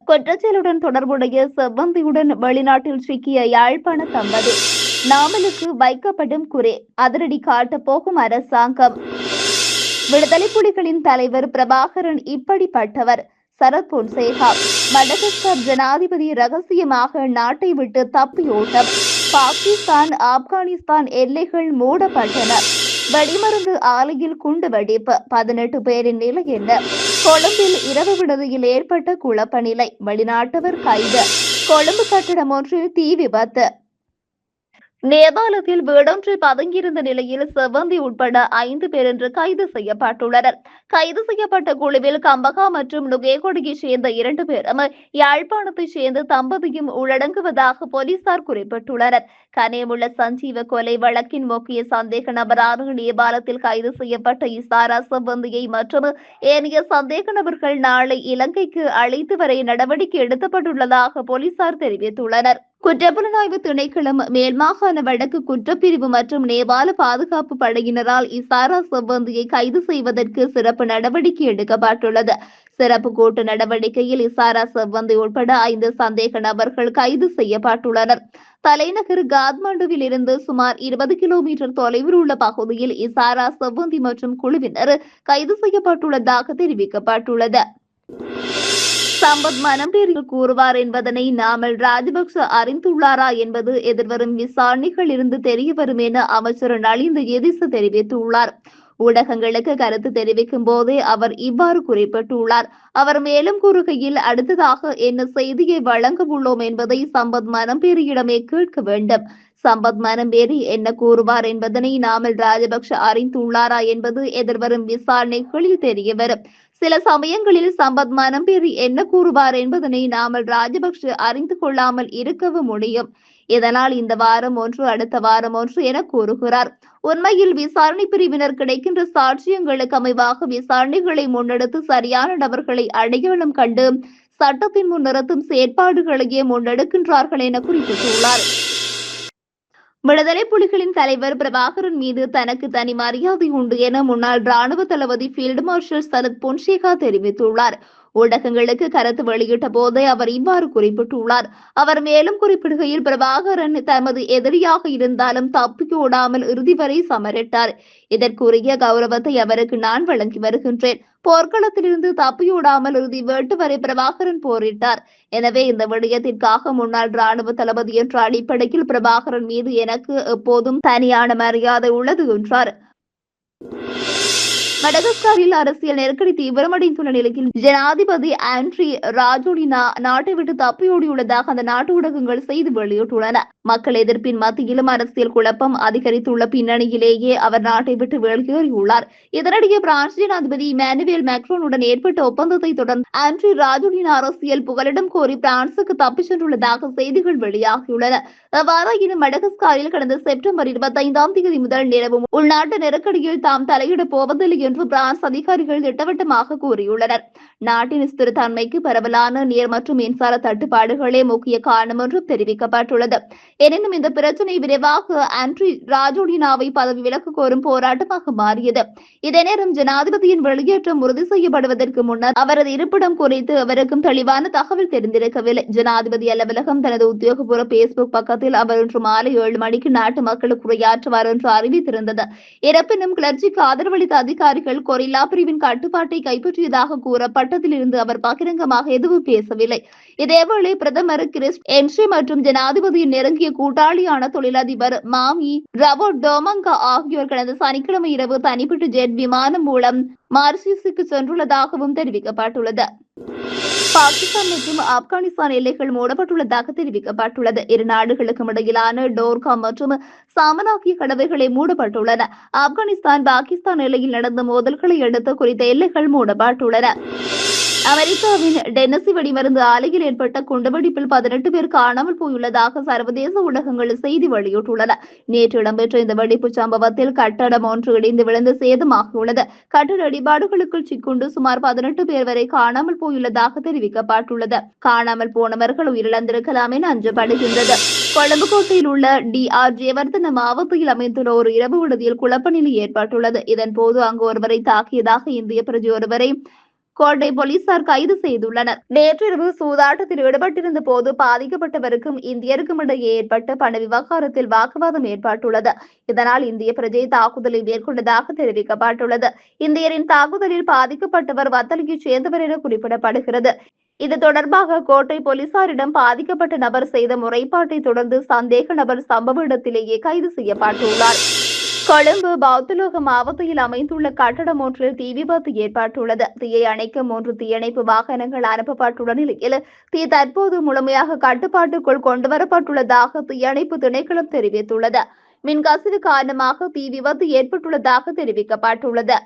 குற்றச்செயலுடன் தொடர்புடைய செவ்வந்தியுடன் வெளிநாட்டில் சிக்கிய யாழ்ப்பாண தம்பதி நாமலுக்கு வைக்கப்படும் குறை அதிரடி காட்டப் போகும் அரசாங்கம். விடுதலை புலிகளின் தலைவர் பிரபாகரன் இப்படிப்பட்டவர். சரத் பொன்சேகா. மடகஸ்கர் ஜனாதிபதி ரகசியமாக நாட்டை விட்டு தப்பியோட்டம். பாகிஸ்தான் ஆப்கானிஸ்தான் எல்லைகள் மூடப்பட்டன. வெடிமருந்து ஆலையில் குண்டு வெடிப்பு. 18 பேரின் நிலை என்ன? கொழும்பில் இரவு விடுதியில் ஏற்பட்ட குழப்ப நிலை. வெளிநாட்டவர் கைது. கொழும்பு கட்டடம் ஒன்றில் தீ விபத்து. நேபாளத்தில் வீடொன்றில் பதுங்கியிருந்த நிலையில் செவ்வந்தி உட்பட 5 பேர் என்று கைது செய்யப்பட்டுள்ளனர். கைது செய்யப்பட்ட குழுவில் கம்பகா மற்றும் நுகேகொடியைச் சேர்ந்த 2 பேரும் யாழ்ப்பாணத்தைச் சேர்ந்த தம்பதியும் உள்ளடங்குவதாக போலீசார் குறிப்பிட்டுள்ளனர். கனேமுள்ள சஞ்சீவ கொலை வழக்கின் முக்கிய சந்தேக நபரான நேபாளத்தில் கைது செய்யப்பட்ட இசாரா செவ்வந்தியை மற்றும் ஏனைய சந்தேக நபர்கள் நாளை இலங்கைக்கு அழைத்து வர நடவடிக்கை எடுக்கப்பட்டுள்ளதாக போலீசார் தெரிவித்துள்ளனர். குற்றப்புலனாய்வு திணைக்களம், மேல்மாகாண வடக்கு குற்றப்பிரிவு மற்றும் நேபாள பாதுகாப்பு படையினரால் இசாரா செவ்வந்தியை கைது செய்வதற்கு சிறப்பு நடவடிக்கை எடுக்கப்பட்டுள்ளது. சிறப்பு கூட்டு நடவடிக்கையில் இசாரா செவ்வந்தி உட்பட 5 சந்தேக நபர்கள் கைது செய்யப்பட்டுள்ளனர். தலைநகர் காத்மாண்டுவில் இருந்து சுமார் 20 கிலோமீட்டர் தொலைவில் உள்ள பகுதியில் இசாரா செவ்வந்தி மற்றும் குழுவினர் கைது செய்யப்பட்டுள்ளதாக தெரிவிக்கப்பட்டுள்ளது. சம்பத் மனம்பேரில் கூறுவார் என்பதனை நாமல் ராஜபக்ச அறிந்துள்ளாரா என்பது எதிர்வரும் விசாரணைகள் இருந்து தெரியவரும் என அமைச்சர் நலிந்த எதிச தெரிவித்துள்ளார். ஊடகங்களுக்கு கருத்து தெரிவிக்கும் போதே அவர் இவ்வாறு குறிப்பிட்டுள்ளார். அவர் மேலும் கூறுகையில், அடுத்ததாக என்ன செய்தியை வழங்க உள்ளோம் என்பதை சம்பத் மனம்பேரியிடமே கேட்க வேண்டும். சம்பத் மனம்பேரி என்ன கூறுவார் என்பதனை நாமல் ராஜபக்ச அறிந்துள்ளாரா என்பது எதிர்வரும் விசாரணைகளில் தெரியவரும். சில சமயங்களில் சம்பத் மனம்பேரி என்ன கூறுவார் என்பதனை நாமல் ராஜபக்ச அறிந்து கொள்ளாமல் இருக்கவும் முடியும். இதனால் இந்த வாரம் ஒன்று, அடுத்த வாரம் ஒன்று என கூறுகிறார். உண்மையில் விசாரணை பிரிவினர் கிடைக்கின்ற சாட்சியங்களுக்கு அமைவாக விசாரணைகளை முன்னெடுத்து சரியான நபர்களை அடையாளம் கண்டு சட்டத்தின் முன் நிறுத்தும் செயற்பாடுகளையே முன்னெடுக்கின்றார்கள் என குறிப்பிட்டுள்ளார். விடுதலை புலிகளின் தலைவர் பிரபாகரன் மீது தனக்கு தனி மரியாதை உண்டு என முன்னாள் ராணுவ தளபதி பீல்டு மார்ஷல் சரத் பொன்சேகா தெரிவித்துள்ளார். ஊடகங்களுக்கு கருத்து வெளியிட்ட போதே அவர் இவ்வாறு குறிப்பிட்டுள்ளார். அவர் மேலும் குறிப்பிடுகையில், பிரபாகரன் தமது எதிரியாக இருந்தாலும் தப்பியோடாமல் இறுதி வரை சமரிட்டார். இதற்குரிய கௌரவத்தை அவருக்கு நான் வழங்கி வருகின்றேன். போர்க்களத்திலிருந்து தப்பியோடாமல் இறுதி வேட்டு வரை பிரபாகரன் போரிட்டார். எனவே இந்த விடயத்திற்காக முன்னாள் ராணுவ தளபதி என்ற அடிப்படையில் பிரபாகரன் மீது எனக்கு எப்போதும் தனியான மரியாதை உள்ளது என்றார். மடகஸ்கரில் அரசியல் நெருக்கடி தீவிரமடைந்துள்ள நிலையில் ஜனாதிபதி ஆண்ட்ரி ராஜோலினா நாட்டை விட்டு தப்பியோடியுள்ளதாக அந்த நாட்டு ஊடகங்கள் செய்தி வெளியிட்டுள்ளன. மக்கள் எதிர்ப்பின் மத்தியிலும் அரசியல் குழப்பம் அதிகரித்துள்ள பின்னணியிலேயே அவர் நாட்டை விட்டு வெளியேறியுள்ளார். இதனிடையே பிரான்ஸ் ஜனாதிபதி இமானுவேல் மேக்ரோனுடன் ஏற்பட்ட ஒப்பந்தத்தை தொடர்ந்து ஆண்ட்ரி ராஜோலினா அரசியல் புகலிடம் கோரி பிரான்சுக்கு தப்பிச் சென்றுள்ளதாக செய்திகள் வெளியாகியுள்ளன. அவ்வாறாயினும் மடகஸ்கரில் கடந்த செப்டம்பர் 25ஆம் தேதி முதல் நிலவும் உள்நாட்டு நெருக்கடியில் தாம் தலையிடப் போவதில்லை என்று பிரான்ஸ் அதிகாரிகள் திட்டவட்டமாக கூறியுள்ளனர். நாட்டின் ஸ்திரத்தன்மைக்கு பரவலான நீர் மற்றும் மின்சார தட்டுப்பாடுகளே முக்கிய காரணம் என்றும் தெரிவிக்கப்பட்டுள்ளது. எனினும் இந்த பிரச்சினை விரைவாக ஆண்ட்ரி ராஜோலினாவை பதவி விலக்கு கோரும் போராட்டமாக மாறியது. இதே நேரம் ஜனாதிபதியின் வெளியேற்றம் உறுதி செய்யப்படுவதற்கு முன்னர் அவரது இருப்பிடம் குறித்து அவருக்கும் தெளிவான தகவல் தெரிந்திருக்கவில்லை. ஜனாதிபதி அலுவலகம் தனது உத்தியோகபூர்வ பேஸ்புக் பக்கத்தில் அவர் இன்று மாலை 7 மணிக்கு நாட்டு மக்களுக்கு உரையாற்றுவார் என்று அறிவித்திருந்தது. இருப்பினும் கிளர்ச்சிக்கு ஆதரவளித்த அதிகாரிகள் கொரில்லா பிரிவின் கட்டுப்பாட்டை கைப்பற்றியதாக கூறப்பட்டதிலிருந்து அவர் பகிரங்கமாக எதுவும் பேசவில்லை. இதேவேளை பிரதமர் கிறிஸ் என்ஷி மற்றும் ஜனாதிபதியின் நெருங்கிய கூட்டாளியான தொழிலதிபர் மாமி ரவோ டோமங்கா ஆகியோர் கடந்த சனிக்கிழமை இரவு தனிப்பட்ட ஜெட் விமானம் மூலம் மாரிஷியஸுக்கு சென்றுள்ளதாகவும் தெரிவிக்கப்பட்டுள்ளது. பாகிஸ்தான் மற்றும் ஆப்கானிஸ்தான் எல்லைகள் மூடப்பட்டுள்ளதாக தெரிவிக்கப்பட்டுள்ளது. இரு நாடுகளுக்கும் இடையிலான டோர்காம் மற்றும் சாமன் ஆகிய கடவைகளை மூடப்பட்டுள்ளன. ஆப்கானிஸ்தான் பாகிஸ்தான் எல்லையில் நடந்த மோதல்களை அடுத்து குறித்த எல்லைகள் மூடப்பட்டுள்ளன. அமெரிக்காவின் டென்னசி வெடிமருந்து ஆலையில் ஏற்பட்ட குண்டுவெடிப்பில் 18 பேர் காணாமல் போயுள்ளதாக சர்வதேச ஊடகங்கள் செய்தி வெளியிட்டுள்ளன. நேற்று இடம்பெற்ற இந்த வெடிப்பு சம்பவத்தில் கட்டடம் ஒன்று இடிந்து விழுந்து சேதமாகியுள்ளது. கட்டட இடிபாடுகளுக்குள் சிக்குண்டு சுமார் 18 பேர் வரை காணாமல் போயுள்ளதாக தெரிவிக்கப்பட்டுள்ளது. காணாமல் போனவர்கள் உயிரிழந்திருக்கலாம் என அஞ்சப்படுகின்றது. கொழும்பு கோட்டையில் உள்ள DR ஜெயவர்தன மாவட்டத்தில் அமைந்துள்ள ஒரு இரவு விடுதியில் குழப்ப நிலை ஏற்பட்டுள்ளது. இதன்போது அங்கு ஒருவரை தாக்கியதாக இந்திய பிரஜை ஒருவரை கோட்டை போலீசார் கைது செய்துள்ளனர். நேற்றிரவு சூதாட்டத்தில் ஈடுபட்டிருந்த போது பாதிக்கப்பட்டவருக்கும் இந்தியருக்கும் இடையே ஏற்பட்ட பண விவகாரத்தில் வாக்குவாதம் ஏற்பட்டுள்ளது. இதனால் இந்திய பிரஜை தாக்குதலை மேற்கொண்டதாக தெரிவிக்கப்பட்டுள்ளது. இந்தியரின் தாக்குதலில் பாதிக்கப்பட்டவர் வத்தலையைச் சேர்ந்தவர் என குறிப்பிடப்படுகிறது. இது தொடர்பாக கோட்டை போலீசாரிடம் பாதிக்கப்பட்ட நபர் செய்த முறைப்பாட்டை தொடர்ந்து சந்தேக நபர் சம்பவ இடத்திலேயே கைது செய்யப்பட்டுள்ளார். கொழும்பு பௌத்தலோக மாவட்டத்தில் அமைந்துள்ள கட்டடம் ஒன்றில் தீ விபத்து ஏற்பட்டுள்ளது. தீயை அணைக்க 3 தீயணைப்பு வாகனங்கள் அனுப்பப்பட்டுள்ள நிலையில் தீ தற்போது முழுமையாக கட்டுப்பாட்டுக்குள் கொண்டுவரப்பட்டுள்ளதாக தீயணைப்பு திணைக்களம் தெரிவித்துள்ளது. மின்கசிவு காரணமாக தீ விபத்து ஏற்பட்டுள்ளதாக தெரிவிக்கப்பட்டுள்ளது.